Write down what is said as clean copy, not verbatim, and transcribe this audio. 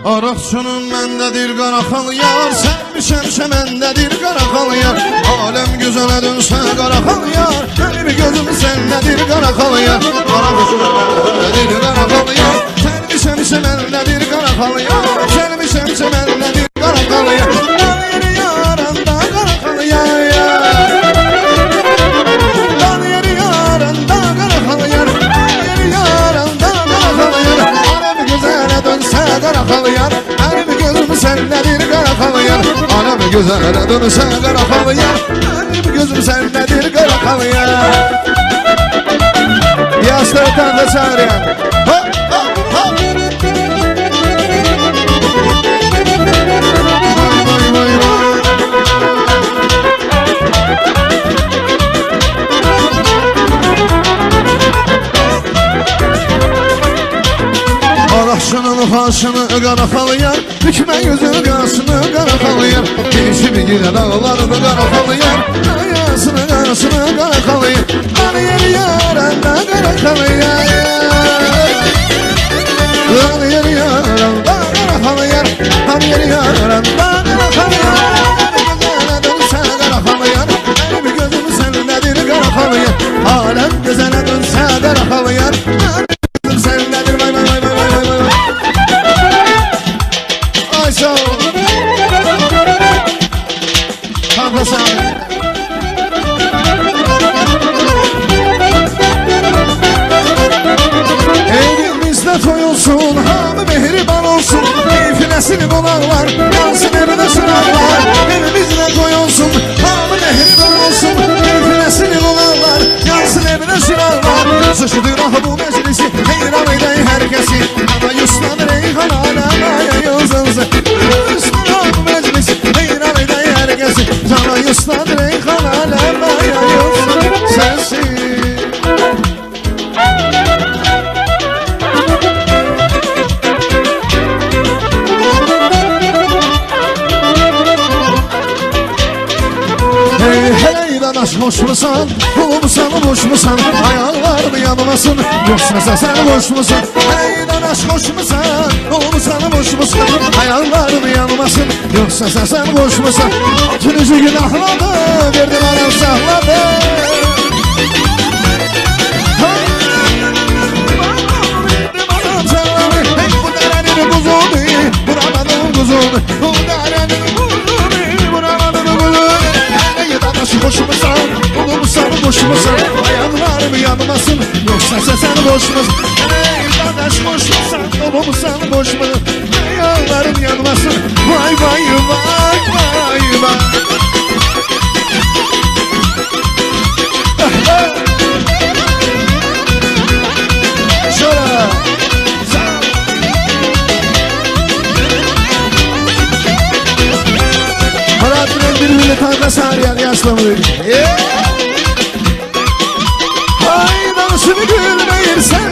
Araqçının məndədir qaraxal yar, sərmişəmşə məndədir qaraxal yar. Aləm gözələ dönsə qaraxal yar, mənim gözüm səndədir qaraxal yar. Araqçının məndədir qaraxal yar, sərmişəmşə məndədir qaraxal yar. Sərmişəmşə məndədir qaraxal yar. Danır yaranda qaraxal yar. Danır yaranda qaraxal yar. Danır yaranda qaraxal yar. Aləm gözələ dönsə qaraxal yar, mənim gözüm səndədir qaraxal yar. Aləm gözələ dönsə qaraxal yar, mənim gözüm səndədir qaraxal yar. Yastırdan da çağırıyan hop hop hop. Araqçının faşını qaraxal yar, bükmə gözün qarşını qaraxal yar. Gelişimi gilə dağlarını qaraxal yar, ayasını qarşını qaraxal yar. Danır yaranda qaraxal yar. Danır yaranda qaraxal yar. Danır yaranda qaraxal yar. Gözələ dönsə qaraxal yar, mənim gözüm səndədir qaraxal yar. Aləm gözələ dönsə qaraxal yar, mənim gözüm səndədir. Vay vay vay vay vay vay. Ay sağ ol. Kanka sağ ol. Evimizdə toy olsun, hamı mehriban olsun. Keyfinəsini qonaqlar, yansın evdə sınarlar. Evimizdə toy olsun, hamı mehriban olsun. Keyfinəsini qonaqlar, yansın evdə sınarlar. Sıçıdır ahı bu məclisi, heyran edək hər kəsi. Ana yuslan reyhan aləmaya yıldızı. Yuslan ahı bu məclisi, heyran edək hər kəsi. Ana yuslan reyhan aləmaya yıldızı. Sensin. Dadaş hoş musan, bulmuşsan boş musan, ayağlar mı yanmasın, yoksa sen boş musun? Hey dadaş hoş musan, bulmuşsan boş musan, ayağlar mı yanmasın, yoksa sen boş musun? Tünüzü günahladı, verdi bana sahladı. Hey bu derenin buzunu, vuramadım kuzunu, bu derenin buzunu, vuramadım kuzunu. Boş musan, bulmuşsan boş musan, ayağlar mı yanmasın, yoksa sen boş musun? Ey dadaş boş musan, bulmuşsan boş musun, ayağlarım yanmasın, vay vay vay vay vay. Şöyle Murat'ın birbirine tanrı sarıyan yaşlamıyor. Hay dansını gülmeyirsen